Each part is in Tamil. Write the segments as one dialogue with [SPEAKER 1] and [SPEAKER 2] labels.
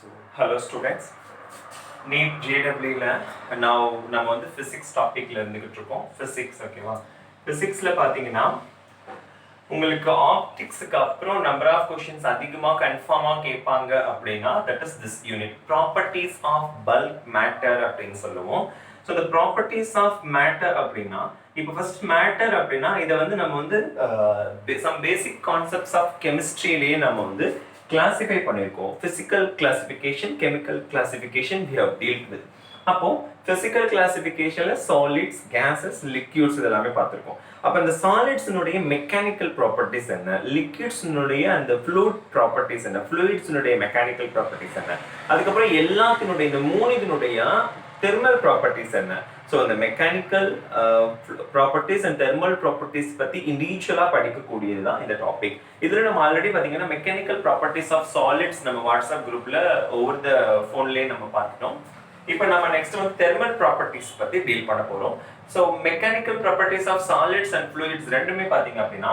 [SPEAKER 1] So, hello students. NEET JEE now நம்ம வந்து physics டாபிக்ல இருந்துகிட்டு இருக்கோம். physics ஓகேவா? physicsல பாத்தீங்கன்னா உங்களுக்கு ஆப்டிக்ஸ்க்கு அப்புறம் நம்பர் ஆஃப் क्वेश्चंस அதிகமா கன்ஃபார்மா கேட்பாங்க அப்படினா that is this unit properties of bulk matter அப்படினு சொல்லுவோம். So the properties of matter அப்படினா இப்போ first matter அப்படினா இத வந்து நம்ம வந்து some basic concepts of chemistry லே நம்ம வந்து classify பண்ணிருக்கோம். physical classification, chemical classification we have dealt with. அப்போ physical classificationல solids, gases, liquids இதெல்லாமே பார்த்திருக்கோம். அப்ப இந்த solids னுடைய mechanical properties என்ன, liquids னுடைய அந்த fluid properties என்ன, fluids னுடைய mechanical properties என்ன, அதுக்கப்புறம் எல்லாத்தினுடைய இந்த மூணுத்தினுடைய thermal properties என்ன. So the mechanical properties and thermal properties பத்தி இண்டிவிஜுவலா படிக்கக்கூடியது தான் இந்த டாபிக். இதுல நம்ம ஆல்ரெடி பாத்தீங்கன்னா mechanical properties of solids நம்ம வாட்ஸ்அப் குரூப்ல ஓவர் த போன்லயே நம்ம பார்த்துட்டோம். இப்போ நம்ம நெக்ஸ்ட் வந்து thermal properties பத்தி டீல் பண்ண போறோம். So mechanical properties of solids and fluids ரெண்டுமே பாத்தீங்க அப்படின்னா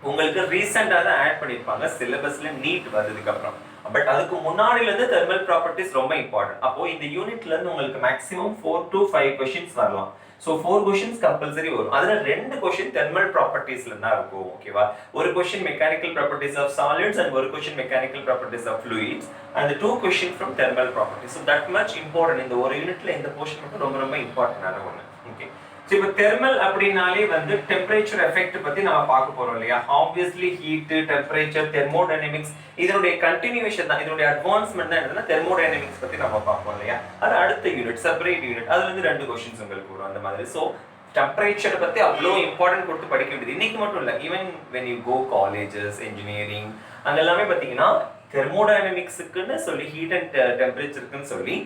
[SPEAKER 1] உங்களுக்கு ரீசெண்டா தான் ஆட் பண்ணிருப்பாங்க சிலபஸ்ல நீட் வந்ததுக்கு அப்புறம். பட் அதுக்கு முன்னாடில இருந்து thermal properties ரொம்ப இம்பார்ட்டன்ட். அப்போ இந்த யூனிட்ல இருந்து உங்களுக்கு மேக்ஸिमम 4 to 5 क्वेश्चंस வரலாம். So 4 क्वेश्चंस कंपलसरी वரும். அதுல ரெண்டு क्वेश्चन thermal propertiesல தான் இருக்கும். ஓகேவா? ஒரு question mechanical properties of solids and ஒரு question mechanical properties of fluids and the two question from thermal properties. So that much important. இந்த ஒரு யூனிட்ல இந்த போர்ஷன் மட்டும் ரொம்ப ரொம்ப இம்பார்ட்டன்ட்டான ஒன்னு. ஓகே. So இப்போ thermal அப்படினாலே வந்து temperature effect பத்தி நாம பார்க்க போறோம் இல்லையா? Obviously heat, temperature, thermodynamics இதனுடைய கண்டினியூவேஷன் தான், இதனுடைய அட்வான்ஸ்மென்ட் தான் என்னன்னா thermodynamics பத்தி நாம பார்ப்போம் இல்லையா? அது அடுத்த யூனிட், செப்பரேட் யூனிட். அதுல இருந்து ரெண்டு क्वेश्चंस உங்களுக்கு வரும் அந்த மாதிரி. So temperature பத்தி அவ்ளோ இம்பார்ட்டன்ட் கொடுத்து படிக்க வேண்டியது இன்னைக்கு மட்டும் இல்ல, even when you go colleges, engineering அங்க எல்லாமே பாத்தீங்கன்னா தெர்மோடைனமிக்ஸ்க்குன்னு சொல்லி ஹீட் அண்ட் டெம்பரேச்சர்க்குன்னு சொல்லி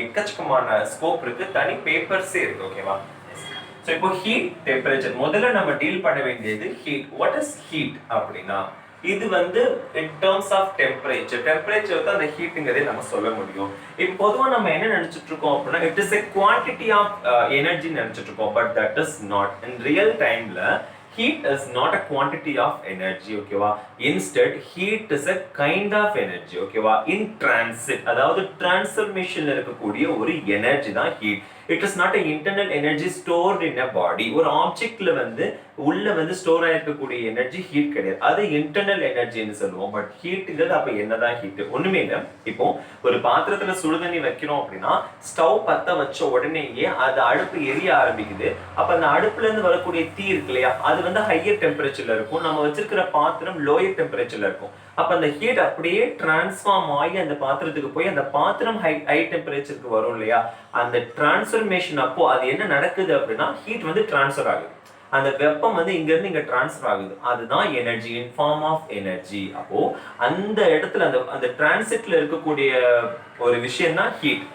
[SPEAKER 1] எக்கச்சக்கமான ஸ்கோப் இருக்கு, தனி பேப்பர்ஸே இருக்கு. ஓகேவா? So இப்போ heat, temperature முதல்ல நம்ம டீல் பண்ண வேண்டியது heat. What is heat அப்படினா இது வந்து in terms of temperature தான் அந்த ஹீட்ங்கறதை நம்ம சொல்ல முடியும். இப்போ பொதுவா நம்ம என்ன நினைச்சிட்டு இருக்கோம் அப்படினா it is a quantity of energy நினைச்சிட்டு இருக்கோம், but that is not. In real timeல heat is not a quantity of energy. ஓகேவா? Instead heat is a kind of energy. ஓகேவா? In transit அதாவது டிரான்ஸ்ஃபர்மேஷன்ல இருக்கக்கூடிய ஒரு எனர்ஜி தான் heat. It is not an internal energy stored in a body. ஒரு ஆப்ஜெக்ட்ல வந்து உள்ள வந்து ஸ்டோர் ஆயிருக்கக்கூடிய எனர்ஜி ஹீட் கிடையாது, அது இன்டர்னல் எனர்ஜின்னு சொல்லுவோம். பட் ஹீட்ங்கிறது அப்ப என்னதான் ஹீட்? ஒண்ணுமே இல்லை. இப்போ ஒரு பாத்திரத்துல சுடுதண்ணி வைக்கிறோம் அப்படின்னா ஸ்டவ் பத்த வச்ச உடனேயே அது அடுப்பு எரிய ஆரம்பிக்குது. அப்ப அந்த அடுப்புல இருந்து வரக்கூடிய தீ இருக்கு இல்லையா, அது வந்து ஹையர் டெம்பரேச்சர்ல இருக்கும், நம்ம வச்சிருக்கிற பாத்திரம் லோயர் டெம்பரேச்சர்ல இருக்கும். அப்ப அந்த ஹீட் அப்படியே டிரான்ஸ்ஃபார்ம் ஆகி அந்த பாத்திரத்துக்கு போய் அந்த பாத்திரம் ஹை டெம்பரேச்சருக்கு வரும் இல்லையா, அந்த டிரான்ஸ்ஃபர்மேஷன் அப்போ அது என்ன நடக்குது அப்படின்னா ஹீட் வந்து டிரான்ஸ்ஃபர் ஆகுது, அந்த வெப்பம் வந்து இங்க இருந்து இங்க டிரான்ஸ்ஃபர் ஆகுது. அதுதான் energy, in form of energy. அப்போ அந்த இடத்துல அந்த டிரான்சிட்ல இருக்கக்கூடிய ஒரு விஷயம் தான் ஹீட்,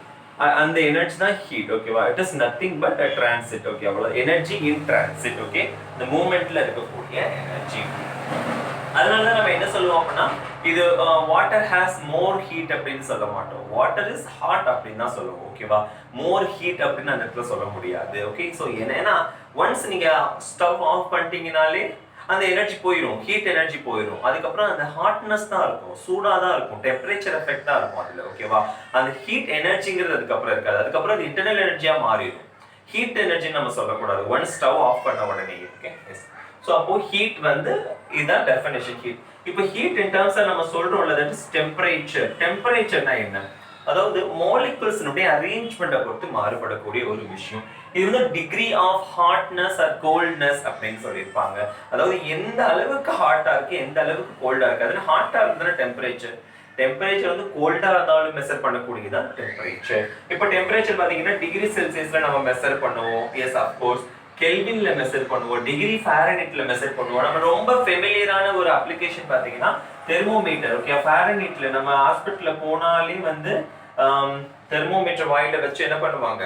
[SPEAKER 1] அந்த எனர்ஜி தான் ஹீட். ஓகேவா? It is nothing but a transit. Okay, அவ்வளவு எனர்ஜி இன் டிரான்சிட். ஓகே, இந்த மூவ்மெண்ட்ல இருக்கக்கூடிய எனர்ஜி. அதனால தான் நம்ம என்ன சொல்லுவோம் அப்படின்னா இது வாட்டர் ஹேஸ் மோர் ஹீட் அப்படின்னு சொல்ல மாட்டோம், வாட்டர் இஸ் ஹாட் அப்படின்னு தான் சொல்லுவோம். ஓகேவா? மோர் ஹீட் அப்படின்னு அந்த இடத்துல சொல்ல முடியாது. ஓகே, ஸோ ஏன்னா ஒன்ஸ் நீங்க ஸ்டவ் ஆஃப் பண்ணிட்டீங்கனாலே அந்த எனர்ஜி போயிடும், ஹீட் எனர்ஜி போயிடும். அதுக்கப்புறம் அந்த ஹாட்னஸ் தான் இருக்கும், சூடா தான் இருக்கும், டெம்பரேச்சர் எஃபெக்ட் தான் இருக்கும் அதுல. ஓகேவா? அந்த ஹீட் எனர்ஜிங்கிறது அதுக்கப்புறம் இருக்காது, அதுக்கப்புறம் அது இன்டர்னல் எனர்ஜியா மாறிடும். ஹீட் எனர்ஜின்னு நம்ம சொல்லக்கூடாது ஒன்ஸ் ஸ்டவ் ஆஃப் பண்ண உடனே. Okay, yes. ஸோ அப்போ ஹீட் வந்து இதுதான் டெஃபினேஷன் ஹீட். இப்போ ஹீட் இன் டர்ம்ஸ் நம்ம சொல்றோம்ல, தட் இஸ் டெம்பரேச்சர். டெம்பரேச்சர்னா என்ன? அதாவது மாலிகுல்ஸ்னுடைய அரேஞ்ச்மெண்ட்டை பொறுத்து மாறுபடக்கூடிய ஒரு விஷயம். இது வந்து degree of hotness or coldness அப்படின்னு சொல்லியிருப்பாங்க. அதாவது எந்த அளவுக்கு ஹாட்டா இருக்கு, எந்த அளவுக்கு கோல்டா இருக்கு. அதுல ஹாட்டா இருந்தா டெம்பரேச்சர், டெம்பரேச்சர் வந்து கோல்டா இருந்தாலும் மெஷர் பண்ணக்கூடியதான் டெம்பரேச்சர். இப்போ டெம்பரேச்சர் பாத்தீங்கன்னா டிகிரி செல்சியஸ்ல நம்ம மெஷர் பண்ணுவோம். Yes, of course. கெல்வின்ல மெஷர் பண்ணுவோம், டிகிரி ஃபாரன்ஹீட்ல மெஷர் பண்ணுவோம். நம்ம ரொம்ப ஃபெமிலியரான ஒரு அப்ளிகேஷன் பாத்தீங்கன்னா தெர்மோமீட்டர். ஓகே, ஃபாரன்ஹீட்ல நம்ம ஹாஸ்பிட்டல்ல போனாலே வந்து தெர்மோமீட்டர் வாயில வச்சு என்ன பண்ணுவாங்க,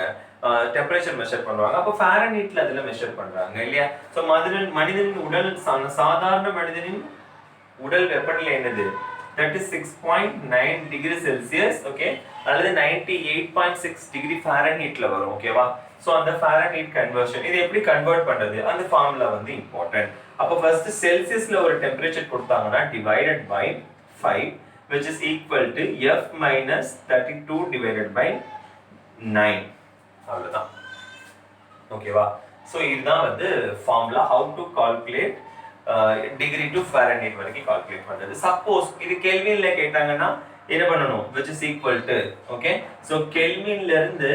[SPEAKER 1] டெம்பரேச்சர் மெஷர் பண்ணுவாங்க. அப்போ ஃபாரன்ஹீட்ல அதுல மெஷர் பண்றாங்க இல்லையா? ஸோ மனிதனின் உடல், சாதாரண மனிதனின் உடல் வெப்பநிலை என்னது? 36.9 டிகிரி செல்சியஸ். ஓகே, அல்லது 98.6 டிகிரி ஃபாரன்ஹீட்ல வரும். ஓகேவா? சோ அந்த ஃபாரன்ஹீட் கன்வர்ஷன் இது எப்படி கன்வர்ட் பண்றது, அந்த ஃபார்முலா வந்து இம்பார்ட்டன்ட். அப்போ ஃபர்ஸ்ட் செல்சியஸ்ல ஒரு டெம்பரேச்சர் கொடுத்தாங்கன்னா divided by 5 which is equal to F minus 32 divided by 9. அவ்வளவுதான். ஓகேவா? ஸோ இதுதான் வந்து formula how to calculate degree to Fahrenheit வரைக்கும் கால்குலேட் பண்றது. சப்போஸ் இது கெல்வின்ல கேட்டாங்கன்னா என்ன பண்ணணும், which is equal to okay. So கெல்வின்ல இருந்து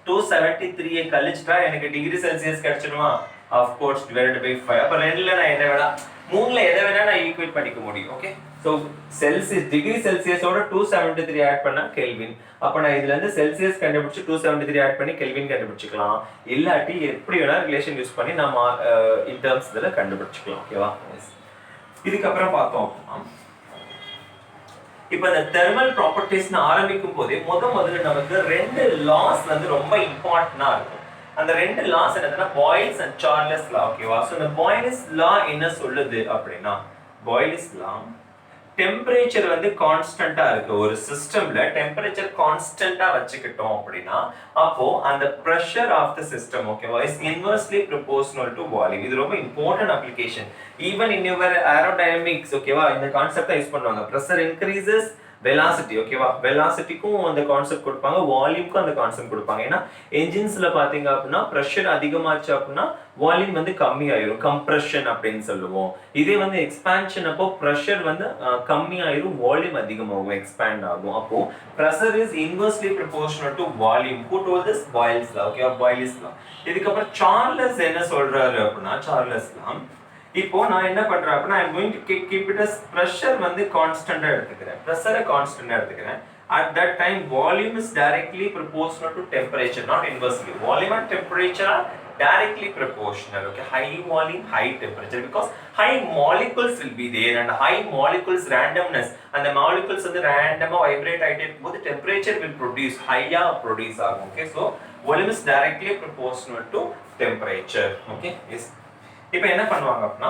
[SPEAKER 1] 273 கழிச்சிட்டா எனக்கு டிகிரி செல்சியஸ் கிடைச்சிடுமா? Of course divided by 5. அப்ப ரெண்டுல நான் எதை வேணா மூணுல எதை வேணா நான் ஈக்குவேட் பண்ணிக்க முடியும். ஓகே. ஸோ செல்சியஸ் டிகிரி செல்சியஸோட 273 ஆட் பண்ணா கெல்வின். அப்ப நான் இதுல இருந்து செல்சியஸ் கண்டுபிடிச்சு 273 ஆட் பண்ணி கெல்வின் கண்டுபிடிச்சிக்கலாம். இல்லாட்டி எப்படி வேணா ரிலேஷன் யூஸ் பண்ணி நம்ம இன் டர்ம்ஸ் இதுல கண்டுபிடிச்சிக்கலாம். ஓகேவா? இதுக்கப்புறம் பார்த்தோம் இப்போ இந்த தெர்மல் ப்ராப்பர்ட்டிஸ்னு ஆரம்பிக்கும் போதே முதல்ல நமக்கு ரெண்டு லாஸ் வந்து ரொம்ப இம்பார்ட்டன்டா இருக்கும். அந்த ரெண்டு லாஸ் என்னதுன்னா பாயில்ஸ் அண்ட் சார்லஸ் லா. ஓகேவா? ஸோ இந்த பாயில்ஸ் லா என்ன சொல்லுது அப்படின்னா, பாயில்ஸ் லா டெம்பரேச்சர் வந்து கான்ஸ்டன்டா இருக்கு. ஒரு சிஸ்டம்ல டெம்பரேச்சர் கான்ஸ்டன்டா வச்சுக்கிட்டோம் அப்படின்னா அப்போ அந்த pressure ஆஃப் தி சிஸ்டம் ஓகேவா is inversely proportional to volume. இது ரொம்ப important application. Even in your aerodynamics ஓகேவா இந்த கான்செப்டை யூஸ் பண்ணுவாங்க. pressure increases velocity ஓகேவா, velocityக்கும் அந்த கான்செப்ட் கொடுப்பாங்க, வால்யூம்க்கும் அந்த கான்செப்ட் கொடுப்பாங்க. ஏன்னா என்ஜின்ஸ்ல பாத்தீங்க அப்படின்னா பிரஷர் அதிகமாச்சு அப்படின்னா வால்யூம் வந்து கம்மி ஆயிரும், கம்ப்ரஷன் அப்படின்னு சொல்லுவோம். இதே வந்து எக்ஸ்பான்ஷன் அப்போ பிரஷர் வந்து கம்மி ஆயிரும், வால்யூம் அதிகமாகும், எக்ஸ்பேண்ட் ஆகும். அப்போ pressure is inversely proportional to volume. Who told this? Boyle's law. ஓகேவா? Boyle's law. இதுக்கப்புறம் சார்லஸ் என்ன சொல்றாரு அப்படின்னா, சார்லஸ் லா இப்போ நான் என்ன பண்றேன் அப்படின்னா I'm going to keep it as pressure வந்து கான்ஸ்டன்ட்டா எடுத்துக்கிறேன், பிரஷரை கான்ஸ்டன்ட்டா எடுத்துக்கிறேன். At that time volume is directly proportional to temperature, not inversely. Volume and temperature are directly proportional. Okay, high volume high temperature because high molecules will be there and high molecules randomness and the molecules வந்து randomly vibrate ஆயிட்டே இருக்கும்போது temperature will produce higher produce ஆகும். Okay, so volume is directly proportional to temperature. Okay, yes. இப்போ என்ன பண்ணுவாங்க அப்படின்னா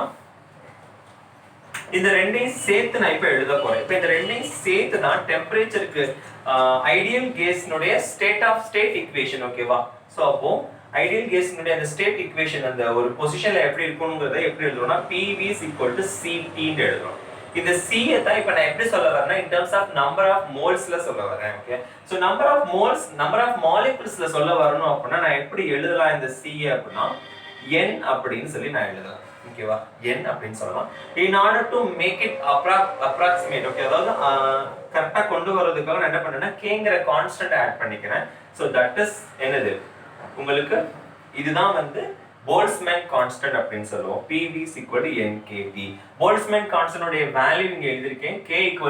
[SPEAKER 1] இந்த ரெண்டையும் சேர்த்து நான் இப்போ எழுத போறேன். இப்போ இந்த ரெண்டையும் சேர்த்து தான் டெம்பரேச்சருக்கு ஐடியல் கேஸ்னுடைய ஸ்டேட் ஈக்குவேஷன் ஓகேவா. ஸோ அப்போ ஐடியல் கேஸ்னுடைய அந்த ஸ்டேட் ஈக்குவேஷன் அந்த ஒரு பொசிஷன்ல எப்படி இருக்கணுங்கிறத எப்படி எழுதுறோம்னா PV is equal to CT ன்னு எழுதுறோம். இந்த C தான் இப்போ நான் எப்படி சொல்ல வரேன்னா in terms of number of molesல சொல்ல வரேன். Okay, so number of moles number of moleculesல சொல்ல வரணும் அப்படின்னா நான் எப்படி எழுதலாம் இந்த C அப்படின்னா n அப்படின்னு சொல்லி நான் எழுதலாம். ஓகேவா? n அப்படின்னு சொல்லலாம். in order to make it approximate okay, அதாவது கரெக்ட்டா கொண்டு வரதுக்காக நான் என்ன பண்றேன்னா kங்கிற கான்ஸ்டன்ட் ஆட் பண்ணிக்கிறேன். சோ தட் இஸ் என்னது உங்களுக்கு இதுதான் வந்து போல்ட்ஸ்மேன் கான்ஸ்டன்ட் அப்படின்னு சொல்லுவோம். PV = NkT. போல்ட்ஸ்மேன் கான்ஸ்டன்ட் உடைய வேல்யூ இங்க எழுதிருக்கேன். K =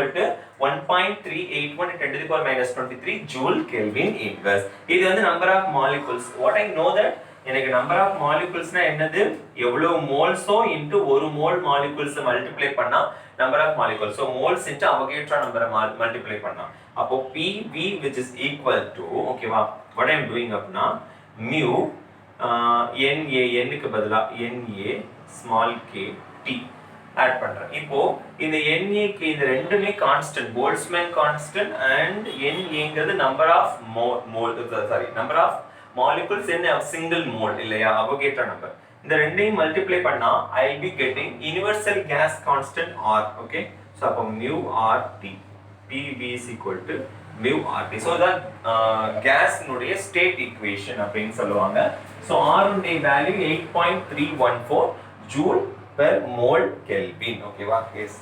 [SPEAKER 1] 1.381 × 10⁻23 joule kelvin inverse. இது வந்து number of molecules. What I know that எனக்கு நம்பர் ஆஃப் மாலிகுல்ஸ்னா என்னது, எவ்வளவு மோல்ஸோ இன்டு ஒரு மோல் மாலிகுல்ஸ் மல்டிப்ளை பண்ணா number of molecules. So moles into Avogadro நம்பரை மல்டிப்ளை பண்ணா அப்போ PV which is equal to ஓகேவா what I am doing அப்படினா mu NA க்கு பதிலா NA small k T add பண்றேன். இப்போ இந்த NA க்கு இந்த ரெண்டுமே கான்ஸ்டன்ட், போல்ட்ஸ்மேன் கான்ஸ்டன்ட் and NAங்கிறது number of number of molecules in a single mole இல்லையா, அவகேட்ரா நம்பர். இந்த ரெண்டையும் மல்டிப்ளை பண்ணா I will be getting universal gas constant R. okay, so அப்ப mu RT PV is equal to mu RT. so that gas னுடைய ஸ்டேட் ஈக்குவேஷன் அப்படின்னு சொல்லுவாங்க. so R உடைய value 8.314 joule per mole Kelvin. ஓகேவா? எஸ்.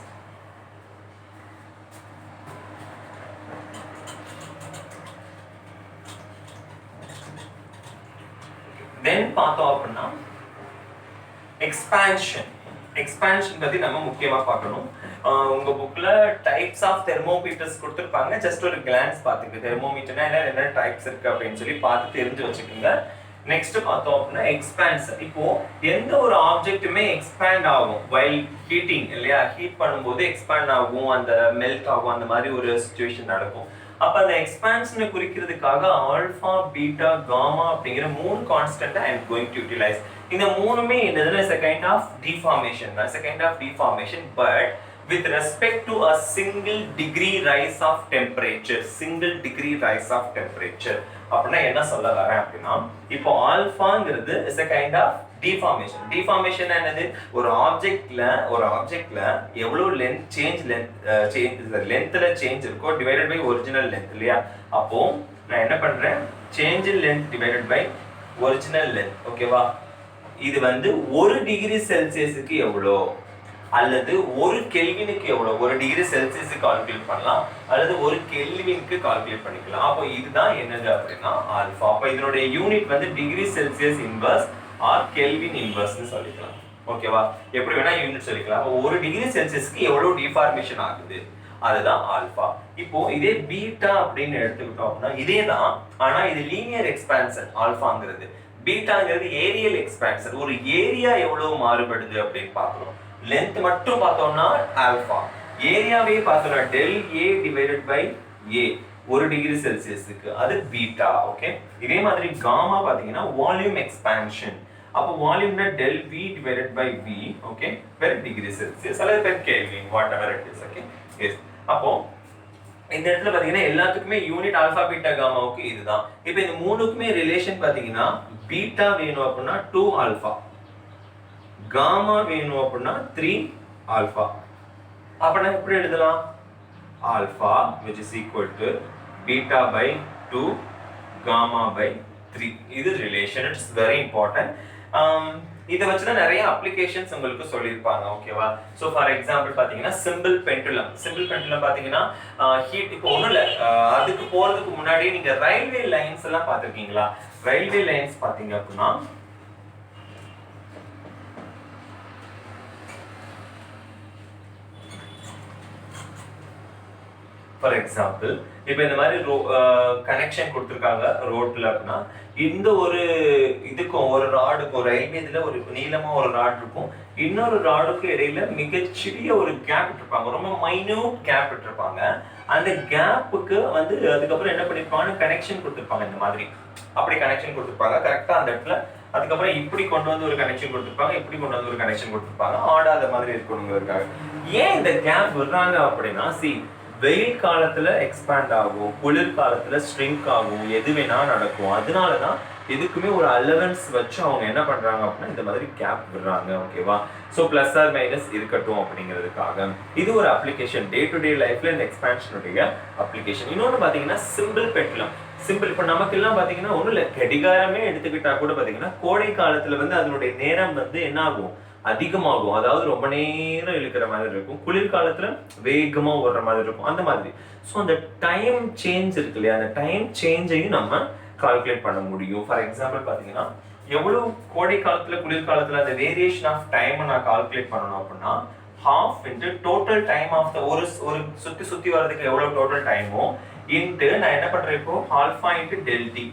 [SPEAKER 1] தென் பார்த்தோம் அப்படின்னா எக்ஸ்பான்ஷன் பத்தி நம்ம முக்கியமா பார்க்கணும். உங்க புக்ல டைப்ஸ் ஆஃப் தெர்மோமீட்டர்ஸ் கொடுத்துருப்பாங்க. ஜஸ்ட் ஒரு கிளான்ஸ் பார்த்துக்கு தெர்மோமீட்டர்னா என்ன டைப்ஸ் இருக்கு அப்படின்னு சொல்லி பார்த்து தெரிஞ்சு வச்சுக்கோங்க. நெக்ஸ்ட் பார்த்தோம் அப்படின்னா எக்ஸ்பான்ஷன். இப்போ எந்த ஒரு ஆப்ஜெக்ட்டுமே எக்ஸ்பேண்ட் ஆகும் வைல் ஹீட்டிங் இல்லையா, ஹீட் பண்ணும்போது எக்ஸ்பேண்ட் ஆகும், அந்த மெல்ட் ஆகும், அந்த மாதிரி ஒரு சிச்சுவேஷன் நடக்கும். அப்ப அந்த எக்ஸ்பான்ஷனை குறிக்கிறதுக்காக ஆல்பா பீட்டா காமா அப்படிங்கிற மூணு constant I am going to utilise. இந்த மூணுமே என்னதுன்னா is a kind of deformation. That's a kind of deformation but with respect to a single degree rise of temperature. single degree rise of temperature அப்படின்னா என்ன சொல்ல வரேன் அப்படின்னா இப்போ ஆல்பாங்கிறது is a kind of deformation என்னது? ஒரு ஆப்ஜெக்ட்ல எவ்வளவு லென்த்ல சேஞ்ச் இருக்கோ டிவைடட் பை ஒரிஜினல் லென்த் இல்லையா? அப்போ நான் என்ன பண்றேன், change in length divided by original length. ஓகேவா? இது வந்து 1 டிகிரி செல்சியஸுக்கு எவ்வளோ அல்லது 1 கெல்வினுக்கு எவ்வளோ, 1 டிகிரி செல்சியஸுக்கு கால்குலேட் பண்ணலாம் அல்லது 1 கெல்வினுக்கு கால்குலேட் பண்ணிக்கலாம். அப்போ இதுதான் என்னது அப்படின்னா ஆல்பா. அப்போ இதனுடைய யூனிட் வந்து degree Celsius inverse or Kelvin இன்வர்ஸ்னு சொல்லிக்கலாம். ஓகேவா? எப்படி வேணா யூனிட் சொல்லிக்கலாம். அப்போ 1 டிகிரி செல்சியஸ்க்கு எவ்வளவு டிஃபார்மேஷன் ஆகுது, அதுதான் ஆல்பா. இப்போ இதே பீட்டா அப்படின்னு எடுத்துக்கிட்டோம் அப்படின்னா இதே தான், ஆனா இது லீனியர் எக்ஸ்பான்ஷன் ஆல்பாங்கிறது. பீட்டாங்கிறது ஏரியல் எக்ஸ்பான்ஷன். ஒரு ஏரியா எவ்வளவு மாறுபடுது அப்படின்னு பார்க்கிறோம். லென்த் மட்டும் பார்த்தோம்னா ஆல்பா, ஏரியாவே பார்த்தோம்னா del A divided by A 1 degree செல்சியஸுக்கு, அது பீட்டா. ஓகே, இதே மாதிரி காமா பாத்தீங்கன்னா வால்யூம் எக்ஸ்பான்ஷன். அப்போ வால்யூம்னா del V divided by V, okay, per degree Celsius அல்லது per Kelvin, whatever it is. Okay, yes. அப்போ இந்த இடத்துல பாத்தீங்கன்னா எல்லாத்துக்குமே யூனிட் ஆல்பா பீட்டா காமாவுக்கு இதுதான். இப்போ இந்த மூணுக்குமே ரிலேஷன் பாத்தீங்கன்னா பீட்டா வேணும் அப்படின்னா 2 ஆல்பா, காமா வேணும் அப்படின்னா 3 ஆல்பா. அப்ப நான் எப்படி எழுதலாம்? Alpha which is equal to beta by 2 gamma by 3. இது ரிலேஷன், இட்ஸ் வெரி இம்பார்ட்டன்ட். இதை வச்சுதான் நிறைய அப்ளிகேஷன்ஸ் உங்களுக்கு சொல்லியிருப்பாங்க. ஓகேவா? ஸோ ஃபார் எக்ஸாம்பிள் பார்த்தீங்கன்னா சிம்பிள் பெண்டுலம் பார்த்தீங்கன்னா ஹீட். இப்போ ஒன்றும் இல்லை, அதுக்கு போகிறதுக்கு முன்னாடியே நீங்கள் ரயில்வே லைன்ஸ் எல்லாம் பார்த்துருக்கீங்களா? ரயில்வே லைன்ஸ் பார்த்தீங்க அப்படின்னா ஃபார் எக்ஸாம்பிள் இப்போ இந்த மாதிரி கனெக்ஷன் கொடுத்துருக்காங்க ரோட்ல அப்படின்னா இந்த ஒரு இதுக்கும் ஒரு ராடுக்கும், ரயில்வே இதுல ஒரு நீளமா ஒரு ராட் இருக்கும், இன்னொரு ராடுக்கு இடையில மிகச்சிறிய ஒரு கேப் விட்டுருப்பாங்க, ரொம்ப மைன்யூட் கேப் விட்டுருப்பாங்க. அந்த கேப்புக்கு வந்து அதுக்கப்புறம் என்ன பண்ணிருப்பாங்க, கனெக்ஷன் கொடுத்துருப்பாங்க. இந்த மாதிரி அப்படி கனெக்ஷன் கொடுத்துருப்பாங்க கரெக்டா அந்த இடத்துல. அதுக்கப்புறம் இப்படி கொண்டு வந்து ஒரு கனெக்ஷன் கொடுத்துருப்பாங்க, இப்படி கொண்டு வந்து ஒரு கனெக்ஷன் கொடுத்துருப்பாங்க, ஆடாத மாதிரி இருக்கணுங்கிறதுக்காக. ஏன் இந்த கேப் விடுறாங்க அப்படின்னா, வெயில் காலத்துல எக்ஸ்பேண்ட் ஆகும், குளிர் காலத்துல ஸ்ட்ரிங்க் ஆகும், எது வேணா நடக்கும். அதனாலதான் எதுக்குமே ஒரு அலவன்ஸ் வச்சு அவங்க என்ன பண்றாங்க அப்படின்னா இந்த மாதிரி கேப் விடுறாங்க. ஓகேவா? ஸோ பிளஸ் ஆர் மைனஸ் இருக்கட்டும் அப்படிங்கிறதுக்காக இது ஒரு அப்ளிகேஷன். டே டு டே லைஃப்ல இந்த எக்ஸ்பான்ஷனுடைய அப்ளிகேஷன். இன்னொன்று பாத்தீங்கன்னா சிம்பிள் பெண்டுலம். சிம்பிள் இப்போ நமக்கு எல்லாம் பாத்தீங்கன்னா ஒன்றும் இல்லை, கடிகாரமே எடுத்துக்கிட்டா கூட பாத்தீங்கன்னா கோடை காலத்துல வந்து அதனுடைய நேரம் வந்து என்ன ஆகும், அதிகமாகும். அதாவது ரொம்ப நேரம் இழுக்கிற மாதிரி இருக்கும், குளிர்காலத்துல வேகமா ஓடுற மாதிரி இருக்கும், அந்த மாதிரி. ஸோ அந்த டைம் சேஞ்ச் இருக்கு இல்லையா, அந்த டைம் சேஞ்சையும் நம்ம கால்குலேட் பண்ண முடியும். ஃபார் எக்ஸாம்பிள் பாத்தீங்கன்னா எவ்வளவு கோடை காலத்துல குளிர்காலத்துல அந்த வேரியேஷன் ஆஃப் டைம் நான் கால்குலேட் பண்ணணும் அப்படின்னா half into total time of the ஒரு சுத்தி வர்றதுக்கு எவ்வளவு டோட்டல் டைமோ இன்ட்டு நான் என்ன பண்றேன் இப்போ alpha into del T.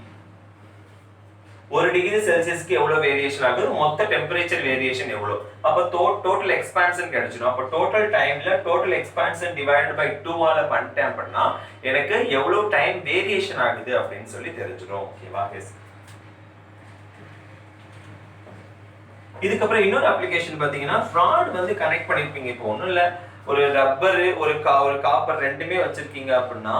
[SPEAKER 1] 1 degree செல்சியஸ்க்கு எவ்வளவு வேரியேஷன் ஆகுது, மொத்த டெம்பரேச்சர் வேரியேஷன் எவ்வளவு, அப்ப டோட்டல் எக்ஸ்பான்ஷன் கிடைச்சிடும். அப்ப டோட்டல் டைம்ல டோட்டல் எக்ஸ்பான்ஷன் டிவைடட் பை 2 ஆல பண்ணிட்டேன் அப்படின்னா எனக்கு எவ்வளவு டைம் வேரியேஷன் ஆகுது அப்படின்னு சொல்லி தெரிஞ்சிடும். ஓகேவா? எஸ். இதுக்கப்புறம் இன்னொரு அப்ளிகேஷன் பாத்தீங்கன்னா ஃப்ராட் வந்து கனெக்ட் பண்ணிருப்பீங்க. இப்போ ஒன்றும் இல்லை, ஒரு ரப்பர் ஒரு காப்பர் ரெண்டுமே வச்சிருக்கீங்க அப்படின்னா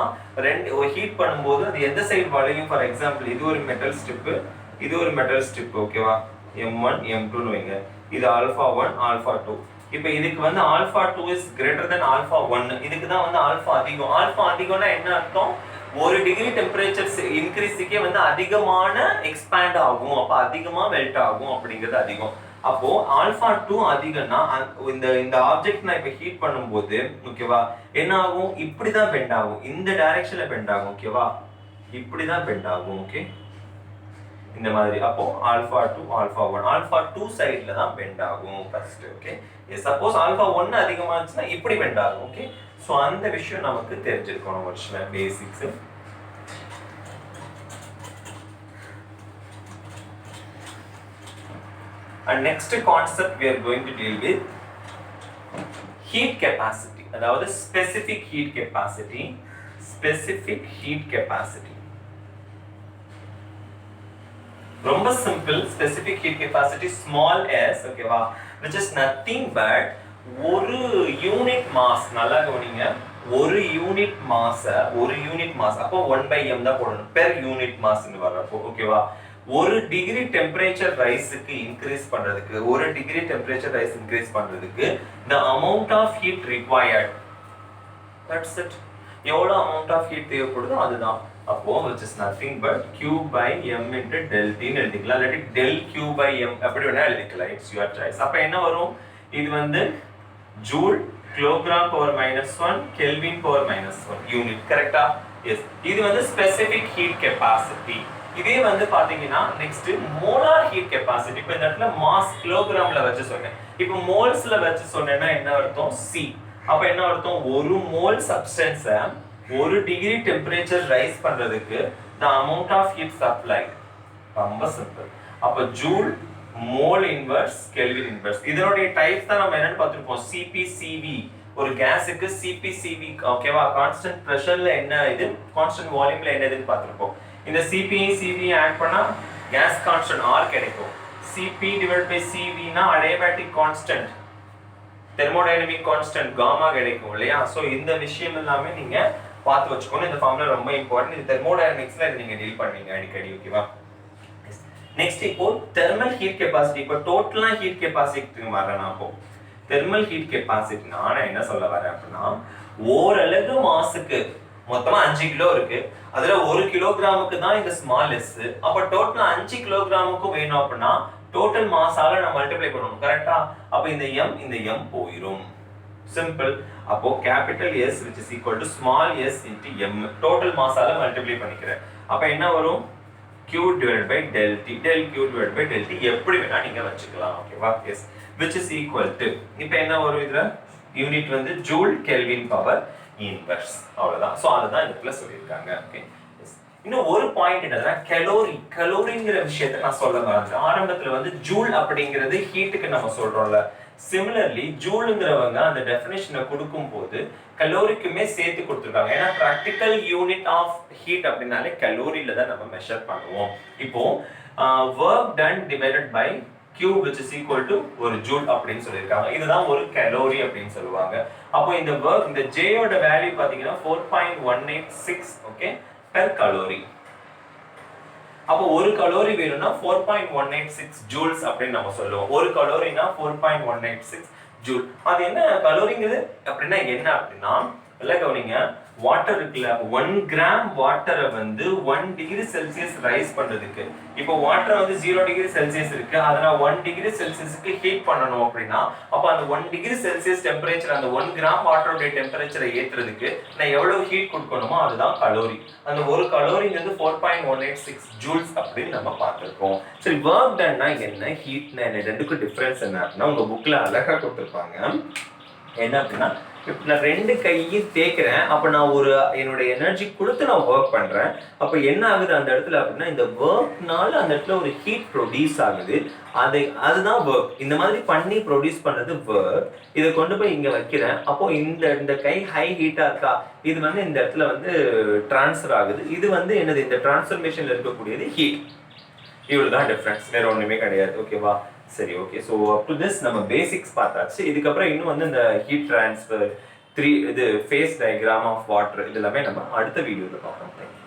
[SPEAKER 1] ஹீட் பண்ணும்போது அது எந்த சைடு வளையும். ஃபார் எக்ஸாம்பிள் இது ஒரு மெட்டல் ஸ்ட்ரிப்பு, இது ஒரு மெட்டல் ஸ்ட்ரிப். ஓகேவா? M1 M2 வைங்க, இது ஆல்பா 1 ஆல்பா 2. இப்போ இதுக்கு வந்து alpha 2 is greater than alpha 1. இதுக்கு தான் வந்து ஆல்பா அதிகம். ஆல்பா அதிகம்னா என்ன அர்த்தம், 1 டிகிரி டெம்பரேச்சர் இன்க்ரீஸுக்கே வந்து அதிகமான எக்ஸ்பேண்ட் ஆகும், அப்போ அதிகமா மெல்ட் ஆகும் அப்படிங்கிறது அதிகம். அப்போ ஆல்பா 2 அதிகம்னா இந்த ஆப்ஜெக்ட் நான் இப்போ ஹீட் பண்ணும்போது ஓகேவா என்ன ஆகும், இப்படிதான் பெண்ட் ஆகும், இந்த டைரக்ஷன்ல பெண்ட் ஆகும். ஓகேவா? இப்படிதான் பெண்ட் ஆகும். ஓகே, இந்த மாதிரி. அப்போ ஆல்பா 2 ஆல்பா 1 ஆல்பா 2 சைடுல தான் பெண்ட் ஆகும் ஃபர்ஸ்ட். ஓகே, சப்போஸ் ஆல்பா 1 அதிகமாச்சுன்னா இப்படி பெண்ட் ஆகும். ஓகே, சோ அந்த விஷயம் நமக்கு தெரிஞ்சிருக்கணும் ஒரு சில basics. And next concept we are going to deal with heat capacity. அதாவது specific heat capacity. ரொம்ப simple. specific heat capacity small s, ஓகேவா, which is nothing but ஒரு யூனிட் மாஸ். நல்லா கவனிங்க, ஒரு யூனிட் மாஸ் அப்போ 1/m தான் போடணும் பெர் யூனிட் மாஸ்னு வர்றப்போ. ஓகேவா? ஒரு டிகிரி டெம்பரேச்சர் ரைஸுக்கு இன்க்ரீஸ் பண்றதுக்கு, ஒரு டிகிரி டெம்பரேச்சர் ரைஸ் இன்க்ரீஸ் பண்றதுக்கு the amount of heat required, that's it. எவ்வளவு amount of heat தேவைப்படுதோ அதுதான். அப்போ which is nothing but q by m into del t ன்னு எழுதிக்கலாம். இல்லாட்டி del q by m அப்படி வேணா எழுதிக்கலாம். It's your choice. அப்ப என்ன வரும்? இது வந்து joule kilogram power -1 kelvin power -1 unit. கரெக்டா? எஸ். இது வந்து ஸ்பெசிபிக் ஹீட் கெபாசிட்டி. இதே வந்து பாத்தீங்கன்னா நெக்ஸ்ட் மோலார் ஹீட் கெபாசிட்டி. இப்போ இந்த இடத்துல மாஸ் கிலோகிராம்ல வச்சு சொன்னேன். இப்போ மோல்ஸ்ல வச்சு சொன்னேன்னா என்ன அர்த்தம்? C. அப்ப என்ன அர்த்தம்? ஒரு மோல் சப்ஸ்டன்ஸை ஒரு டிகிரி டெம்பரேச்சர் ரைஸ் பண்றதுக்கு the amount of heat supplied. ரொம்ப சிம்பிள். அப்ப joule mole inverse kelvin inverse. இதனுடைய டைப்ஸ் தான் நம்ம என்னன்னு பார்த்திருப்போம். CpCv. ஒரு கேஸுக்கு CpCv ஓகேவா? கான்ஸ்டன்ட் பிரஷர்ல என்ன இது, கான்ஸ்டன்ட் வால்யூம்ல என்ன இதுன்னு பார்த்திருப்போம். இந்த Cp Cv ஆட் பண்ணா கேஸ் கான்ஸ்டன்ட் R கிடைக்கும். Cp/Cv னா adiabatic constant, thermodynamic constant gamma கிடைக்கும் இல்லையா? சோ இந்த விஷயம் எல்லாமே நீங்க பார்த்து வச்சுக்கணும். இந்த ஃபார்முலா ரொம்ப இம்பார்ட்டன்ட். இது தெர்மோடைனமிக்ஸ்ல நீங்க டீல் பண்ணுவீங்க அடிக்கடி. ஓகேவா? நெக்ஸ்ட் இப்போ தெர்மல் ஹீட் கெபாசிட்டி. இப்போ டோட்டலா ஹீட் கெபாசிட்டி வரேன். அப்போ தெர்மல் ஹீட் கெபாசிட்டி நான் என்ன சொல்ல வரேன் அப்படின்னா, ஓரலகு மாசுக்கு மொத்தமா 5 கிலோ இருக்கு. அதுல 1 கிலோகிராமுக்கு தான் இந்த ஸ்மால் எஸ். அப்ப டோட்டலா 5 கிலோகிராமுக்கு வேணும் அப்படின்னா டோட்டல் மாஸால நான் மல்டிப்ளை பண்ணணும். கரெக்டா? அப்ப இந்த m போயிடும். சிம்பிள். அப்போ capital S which is equal to small s into m total மாஸால மல்டிப்ளை பண்ணிக்கிறேன். அப்ப என்ன வரும்? q divided by del t, del q divided by del t எப்படி வேணா நீங்க வச்சுக்கலாம். ஓகேவா? S. which is equal to இப்போ என்ன வரும்? இதுல யூனிட் வந்து ஜூல் கெல்வின் பவர் இன்வர்ஸ். அவ்வளவுதான். சோ அதுதான் இதுல சொல்லிருக்காங்க. ஓகே. இன்னும் ஒரு பாயிண்ட் என்னன்னா கலோரி. கலோரிங்கிற விஷயத்தை நான் சொல்ல மறந்தேன். ஆரம்பத்துல வந்து ஜூல் அப்படிங்கிறது ஹீட்டுக்கு நம்ம சொல்றோம்ல. சிமிலர்லி ஜூலுங்கிறவங்க அந்த டெஃபினிஷனை கொடுக்கும்போது கலோரிக்குமே சேர்த்து கொடுத்துருக்காங்க. ஏன்னா பிராக்டிக்கல் யூனிட் ஆஃப் ஹீட் அப்படின்னாலே கலோரியில தான் நம்ம மெஷர் பண்ணுவோம். இப்போ work done divided by Q which is equal to ஒரு ஜூல் அப்படின்னு சொல்லியிருக்காங்க. இதுதான் ஒரு கலோரி அப்படின்னு சொல்லுவாங்க. அப்போ இந்த work இந்த J ஓட வேல்யூ பாத்தீங்கன்னா 4.186 ஓகே பெர் கலோரி. அப்போ ஒரு கலோரி வேணும்னா 4.186 ஜூல்ஸ் அப்படின்னு நம்ம சொல்லுவோம். ஒரு கலோரினா 4.186 ஜூல். அது என்ன கலோரிங்கிறது அப்படின்னா என்ன அப்படின்னா, எல்லாம் கவனிங்க. வாட்டர் இருக்குல்ல, 1 கிராம் வாட்டரை வந்து 1 டிகிரி செல்சியஸ் ரைஸ் பண்றதுக்கு, இப்போ வாட்டர் வந்து 0 டிகிரி செல்சியஸ் இருக்கு, அதை நான் 1 டிகிரி செல்சியஸ்க்கு ஹீட் பண்ணணும் அப்படின்னா, அப்ப அந்த 1 டிகிரி செல்சியஸ் டெம்பரேச்சர், அந்த 1 கிராம் வாட்டருடைய டெம்பரேச்சரை ஏத்துறதுக்கு நான் எவ்வளவு ஹீட் கொடுக்கணுமோ அதுதான் கலோரி. அந்த ஒரு கலோரிங்கிறது 4.186 ஜூல்ஸ் அப்படின்னு நம்ம பார்த்திருக்கோம். சரி, வொர்க் டன்னா என்ன, ஹீட்னா என்ன, ரெண்டுக்கும் டிஃபரன்ஸ் என்ன அப்படின்னா உங்க புக்ல அழகா கொடுத்துருப்பாங்க. என்ன அப்படின்னா, இப்போ நான் 2 கையும் தேய்க்கிறேன், அப்போ நான் ஒரு என்னோட எனர்ஜி கொடுத்து நான் ஒர்க் பண்ணுறேன். அப்போ என்ன ஆகுது அந்த இடத்துல அப்படின்னா, இந்த ஒர்க்னால அந்த இடத்துல ஒரு ஹீட் ப்ரொடியூஸ் ஆகுது. அதுதான் ஒர்க். இந்த மாதிரி பண்ணி ப்ரொடியூஸ் பண்ணுறது ஒர்க். இதை கொண்டு போய் இங்கே வைக்கிறேன். அப்போ இந்த கை ஹை ஹீட்டாக இருக்கா, இது வந்து இந்த இடத்துல வந்து டிரான்ஸ்ஃபர் ஆகுது. இது வந்து என்னது, இந்த டிரான்ஸ்ஃபர்மேஷனில் இருக்கக்கூடியது ஹீட். இவ்வளவுதான் டிஃபரன்ஸ், வேற ஒண்ணுமே கிடையாது. ஓகேவா? சரி, okay. So up to this நம்ம பேசிக்ஸ் பார்த்தாச்சு. இதுக்கப்புறம் இன்னும் வந்து இந்த ஹீட் டிரான்ஸ்ஃபர், இது ஃபேஸ் டயக்ராம் ஆஃப் வாட்டர், இது எல்லாமே நம்ம அடுத்த வீடியோவில் பார்ப்போம்.